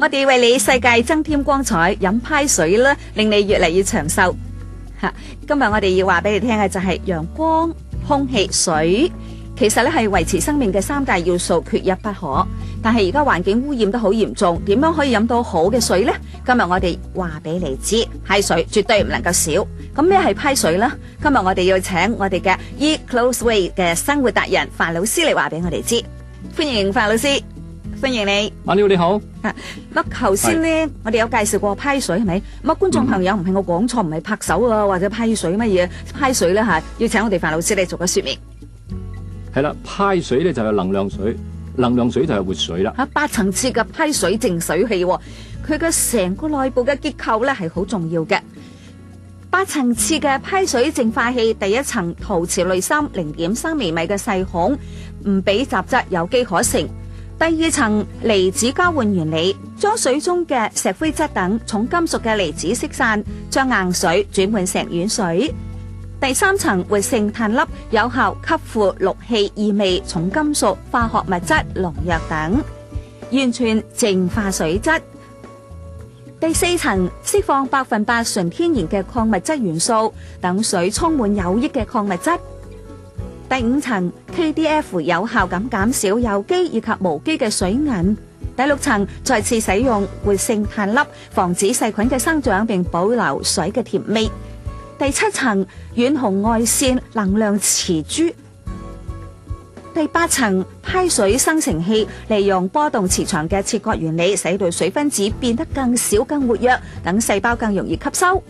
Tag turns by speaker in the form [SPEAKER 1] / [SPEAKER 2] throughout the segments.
[SPEAKER 1] 我哋為你世界增添光彩，飲派水啦，令你越嚟越長壽。今日我哋要話俾你聽嘅就係陽光、空氣、水，其實咧係維持生命嘅三大要素，缺一不可。但係而家環境污染得好嚴重，點樣可以飲到好嘅水呢？今日我哋話俾你知，派水絕對唔能夠少。咁咩係派水呢？今日我哋要請我哋嘅 Eat Close Way 嘅生活達人范老師嚟話俾我哋知。歡迎范老師，歡迎你。
[SPEAKER 2] 你好。
[SPEAKER 1] 咁頭先呢，我哋有介紹過派水係咪？咁觀眾朋友唔係我講錯，唔係拍手啊，或者派水乜嘢？派水呢吓，要請我哋范老師嚟做個說明。
[SPEAKER 2] 係啦，派水咧就係能量水，能量水就係活水啦。
[SPEAKER 1] 8層次嘅派水淨水器，佢嘅成個內部嘅結構咧係好重要嘅。8層次嘅派水淨化器，第一層陶瓷濾芯0.3微米嘅細孔，唔俾雜質有機可乘。第二層離子交換原理，將水中嘅石灰質等重金屬嘅離子釋散，將硬水轉換成軟水。第三層活性炭粒，有效吸附氯氣、異味、重金屬、化學物質、農藥等，完全淨化水質。第四層釋放100%純天然嘅礦物質元素，等水充滿有益嘅礦物質。第五層 KDF 有效咁減少有機以及無機嘅水銀。第六層再次使用活性炭粒，防止細菌嘅生長並保留水嘅甜味。第七層遠紅外線能量磁珠。第八層派水生成器，利用波動磁場嘅切割原理，使到水分子變得更小更活躍，等細胞更容易吸收。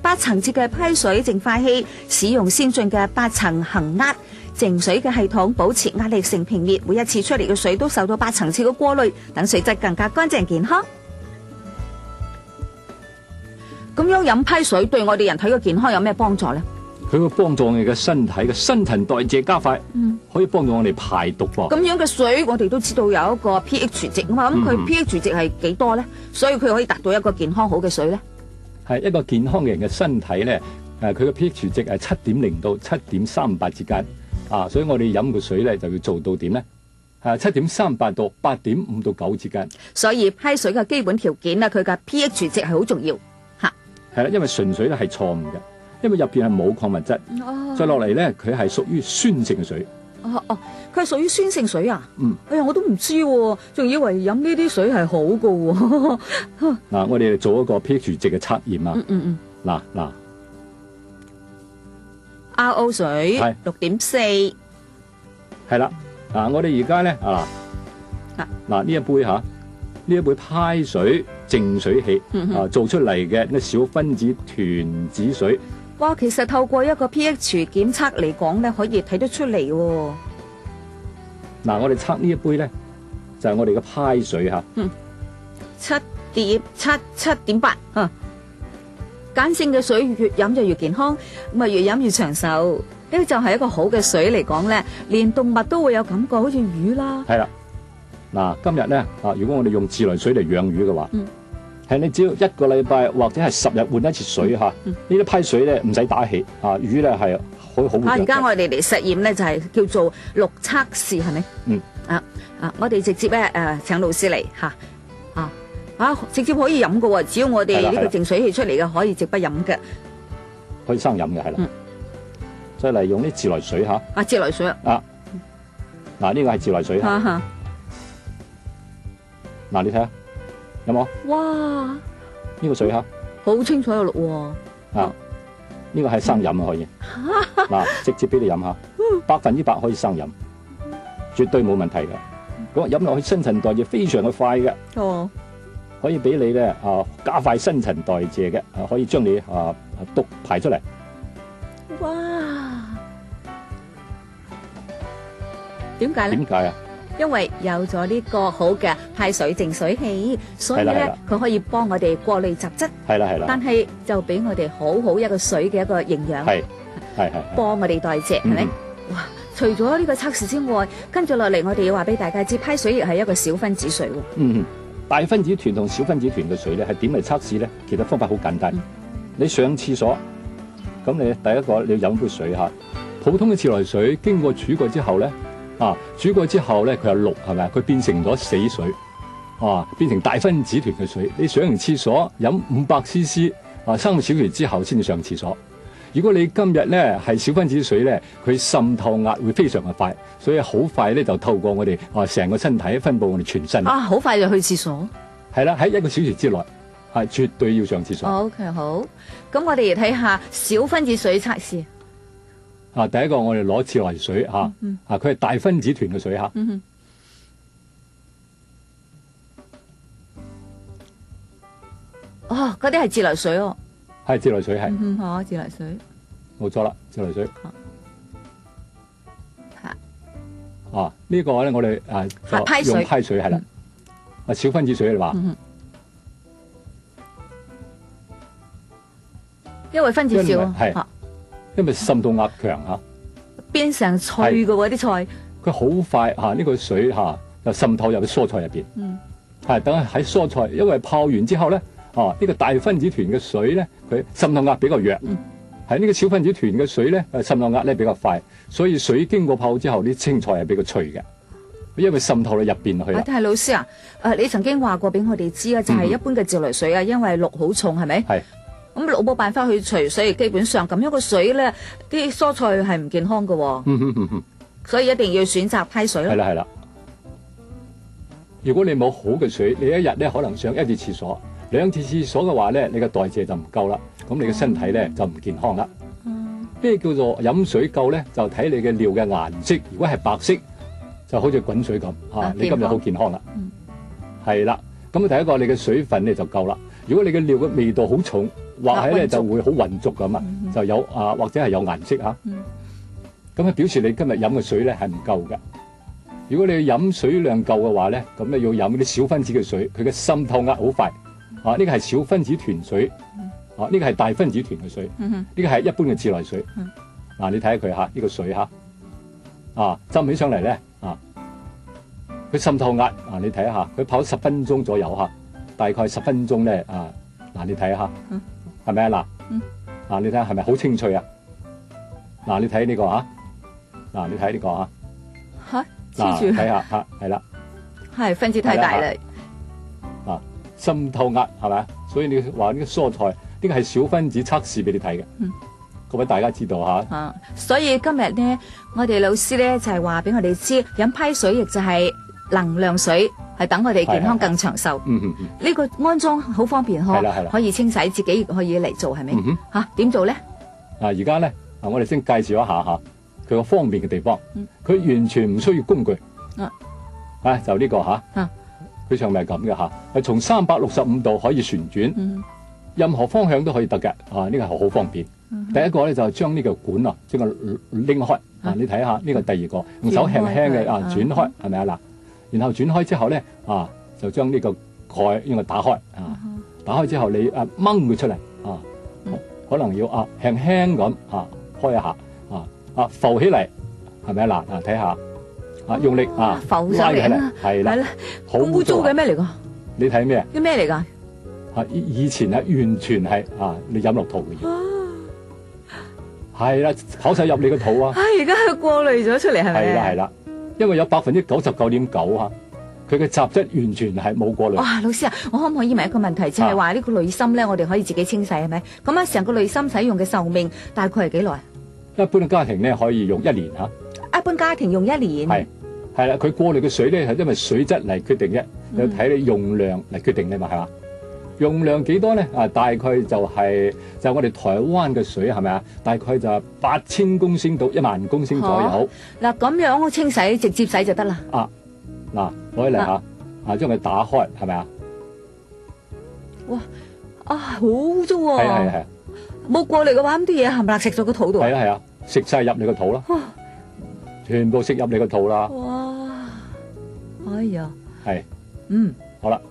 [SPEAKER 1] 8層次嘅派水淨化器，使用先進嘅8層恒壓淨水嘅系統，保持壓力成平面，每一次出嚟嘅水都受到8層次嘅過濾，等水質更加乾淨健康。咁樣飲派水對我哋人體嘅健康有咩幫助呢？
[SPEAKER 2] 佢會幫助我哋嘅身體嘅新陳代謝加快，可以幫助我哋排毒噃。
[SPEAKER 1] 咁樣嘅水我哋都知道有一個 pH 值啊嘛，咁佢 pH 值係幾多呢？所以佢可以達到一個健康好嘅水呢？係
[SPEAKER 2] 一個健康嘅人嘅身體咧，佢嘅 pH 值係7.0到7.38之間啊，所以我哋飲嘅水咧就要做到點咧？7.38到8.5到9之間。所以
[SPEAKER 1] 派水嘅基本條件咧，佢嘅 pH 值係好重要。
[SPEAKER 2] 係啦，因為純水咧係錯誤嘅，因為入邊係冇礦物質。再落嚟咧，佢係屬於酸性水。
[SPEAKER 1] 佢係屬於酸性水啊？哎呀，我都唔知喎，仲以為飲呢啲水係好㗎喎。
[SPEAKER 2] 嗱，我哋做一個 pH 值嘅測驗啊。嗱
[SPEAKER 1] ，RO 水6.4。
[SPEAKER 2] 係啦，我哋而家咧呢一杯呢一杯派水淨水器做出嚟嘅呢小分子團子水。
[SPEAKER 1] 哇，其實透過一個 pH 檢測嚟講咧，可以睇得出嚟喎。
[SPEAKER 2] 我哋測呢一杯咧，就係我哋嘅派水
[SPEAKER 1] 7.8。鹼性嘅水越飲就越健康，咁啊越飲越長壽。呢個就係一個好嘅水嚟講咧，連動物都會有感覺，好似魚啦。
[SPEAKER 2] 係啦。今日咧如果我哋用自來水嚟養魚嘅話，係你只要1個禮拜或者係10日換一次水呢啲批水咧唔使打氣魚咧係好活躍。而家我哋嚟實驗咧就係叫做綠測試，係咪？
[SPEAKER 1] 我哋直接咧請老師嚟直接可以飲㗎喎，只要我哋呢個淨水器出嚟嘅可以直不飲嘅，
[SPEAKER 2] 可以生飲嘅係啦。再嚟用啲自來水
[SPEAKER 1] 自來水
[SPEAKER 2] 呢個係自來水你睇下有冇？哇！呢個水
[SPEAKER 1] 好清楚嘅綠喎。
[SPEAKER 2] 呢個係生飲可以。直接俾你飲下，100%可以生飲，絕對冇問題嘅。咁飲落去新陳代謝非常嘅快嘅。可以俾你咧加快新陳代謝嘅，可以將你毒排出嚟。
[SPEAKER 1] 哇！點解咧？
[SPEAKER 2] 點解啊？
[SPEAKER 1] 因為有咗呢個好嘅派水淨水器，所以咧佢可以幫我哋過濾雜質。係啦。但係就俾我哋好一個水嘅一個營養，係幫我哋代謝，係咪？哇！除咗呢個測試之外，跟住落嚟我哋要話俾大家知，派水亦係一個小分子水喎。
[SPEAKER 2] 大分子團同小分子團嘅水咧係點嚟測試咧？其實方法好簡單。你上廁所，咁你第一個你要飲杯水普通嘅自來水經過煮過之後咧。煮過之後咧，佢有氯係咪？佢變成咗死水。變成大分子團嘅水。你上完廁所飲500cc 3個小時之後先至上廁所。如果你今日咧係小分子水咧，佢滲透壓會非常嘅快，所以好快咧就透過我哋成個身體分佈我哋全身。
[SPEAKER 1] 好快就去廁所。係
[SPEAKER 2] 啦，喺1個小時之內絕對要上廁所。
[SPEAKER 1] OK， 好。咁我哋嚟睇下小分子水測試。
[SPEAKER 2] 第一個我哋攞自來水佢係大分子團嘅水嚇。
[SPEAKER 1] 嗰啲係自來水喎。
[SPEAKER 2] 係自來水係。
[SPEAKER 1] 好，自來水。
[SPEAKER 2] 冇錯啦，自來水。呢個咧我哋用批水係啦。小分子水你話。
[SPEAKER 1] 因為分子少。
[SPEAKER 2] 係。因為滲透壓強嚇。
[SPEAKER 1] 變成脆嘅喎啲菜。
[SPEAKER 2] 佢好快呢個水就滲透入去蔬菜入邊。等喺蔬菜，因為泡完之後咧。呢個大分子團嘅水咧，佢滲透壓比較弱。喺呢個小分子團嘅水咧，滲透壓咧比較快，所以水經過泡之後，啲青菜係比較脆嘅，因為滲透到入邊去。
[SPEAKER 1] 但係老師你曾經話過俾我哋知就係一般嘅自來水因為氯好重，係咪？係。咁氯冇辦法去除，所以基本上咁樣嘅水咧，啲蔬菜係唔健康嘅。所以一定要選擇批水咯。
[SPEAKER 2] 係啦。如果你冇好嘅水，你一日咧可能上1次廁所。2次廁所嘅話咧，你嘅代謝就唔夠啦，咁你嘅身體咧就唔健康啦。咩叫做飲水夠咧？就睇你嘅尿嘅顏色，如果係白色，就好似滾水咁你今日好健康啦。係啦，咁第一個你嘅水分咧就夠啦。如果你嘅尿嘅味道好重，或者咧就會好渾濁咁就有或者係有顏色咁表示你今日飲嘅水咧係唔夠嘅。如果你飲水量夠嘅話咧，咁你要飲啲小分子嘅水，佢嘅滲透壓好快。呢個係小分子團水，呢個係大分子團嘅水，呢個係一般嘅自來水。你睇下佢呢個水浸起上嚟咧，佢滲透壓你睇下，佢泡10分鐘左右大概10分鐘咧你睇下，係咪你睇下係咪好清脆啊？你睇呢個你睇呢個
[SPEAKER 1] 黐住
[SPEAKER 2] 睇下係啦，
[SPEAKER 1] 係分子太大啦。
[SPEAKER 2] 滲透壓係咪？所以你話呢個蔬菜，呢個係小分子測試俾你睇嘅。各位大家知道
[SPEAKER 1] 所以今日咧，我哋老師咧就係話俾我哋知，飲批水亦就係能量水，係等我哋健康更長壽。呢個安裝好方便可以清洗，自己可以嚟做，係咪？點做咧？
[SPEAKER 2] 而家咧我哋先介紹一下佢個方便嘅地方。佢完全唔需要工具。就呢個佢上面係咁嘅係從365度可以旋轉，任何方向都可以得嘅。呢個係好方便。第一個咧就係將呢個管將佢拎開。你睇下呢個第二個，用手輕輕嘅轉開，係咪啊？然後轉開之後咧就將呢個蓋應該打開。打開之後你掹佢出嚟可能要輕輕咁開一下浮起嚟，係咪啊？睇下。用力
[SPEAKER 1] 浮上嚟啦，
[SPEAKER 2] 係啦，好
[SPEAKER 1] 污糟嘅咩嚟噶？
[SPEAKER 2] 你睇咩？
[SPEAKER 1] 啲咩嚟噶？
[SPEAKER 2] 以前完全係你飲落肚嘅嘢，係啦，跑晒入你個肚
[SPEAKER 1] 而家佢過濾咗出嚟，係咪？
[SPEAKER 2] 係啦，因為有99.9%佢嘅雜質完全係冇過濾。
[SPEAKER 1] 哇，老師我可唔可以問一個問題？就係話呢個濾芯咧，我哋可以自己清洗係咪？咁成個濾芯使用嘅壽命大概係幾耐？
[SPEAKER 2] 一般嘅家庭咧可以用1年
[SPEAKER 1] 一般家庭用1年。
[SPEAKER 2] 係啦，佢過濾嘅水咧係因為水質嚟決定嘅，要睇你用量嚟決定嘅嘛，係嘛？用量幾多咧？大概就係我哋台灣嘅水係咪啊？大概就8000公升到1萬公升左右。
[SPEAKER 1] 嗱，咁樣清洗直接洗就得啦。
[SPEAKER 2] 攞起嚟將佢打開，係咪啊？
[SPEAKER 1] 哇！好污糟喎！
[SPEAKER 2] 係。
[SPEAKER 1] 冇過濾嘅話，咁啲嘢冚唪唥食咗個肚度。
[SPEAKER 2] 係啊，食晒入你個肚啦。全部食入你個肚啦！
[SPEAKER 1] 哇！哎呀，
[SPEAKER 2] 係，好啦，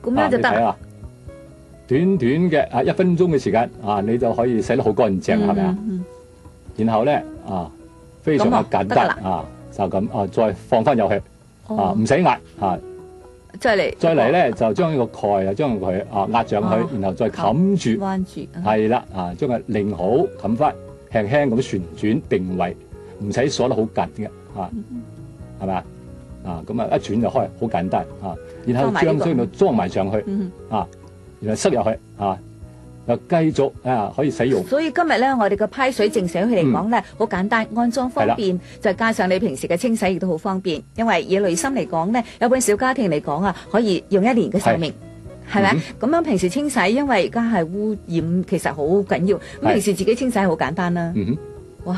[SPEAKER 1] 咁樣就得。
[SPEAKER 2] 睇下，短短嘅1分鐘嘅時間你就可以洗得好乾淨，係咪啊？然後咧非常之簡單就咁再放翻入去唔使壓
[SPEAKER 1] 再嚟
[SPEAKER 2] 咧就將呢個蓋將佢壓上去，然後再冚住，
[SPEAKER 1] 彎住，
[SPEAKER 2] 係啦將佢擰好冚翻，輕輕咁旋轉定位。唔使鎖得好緊嘅係咪啊？咁啊一轉就開，好簡單啊。然後將水度裝埋上去啊，然後塞入去啊，又繼續可以使用。
[SPEAKER 1] 所以今日咧，我哋嘅批水淨水器嚟講咧，好簡單，安裝方便，再加上你平時嘅清洗亦都好方便。因為以濾芯嚟講咧，有本小家庭嚟講啊，可以用1年嘅壽命。係咪？咁樣平時清洗，因為而家係污染，其實好緊要。咁平時自己清洗好簡單啦。哇！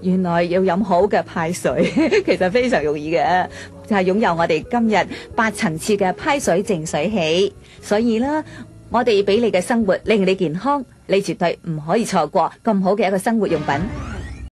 [SPEAKER 1] 原來要飲好嘅派水，其實非常容易嘅，就係擁有我哋今日8層次嘅派水淨水器。所以啦，我哋俾你嘅生活令你健康，你絕對唔可以錯過咁好嘅一個生活用品。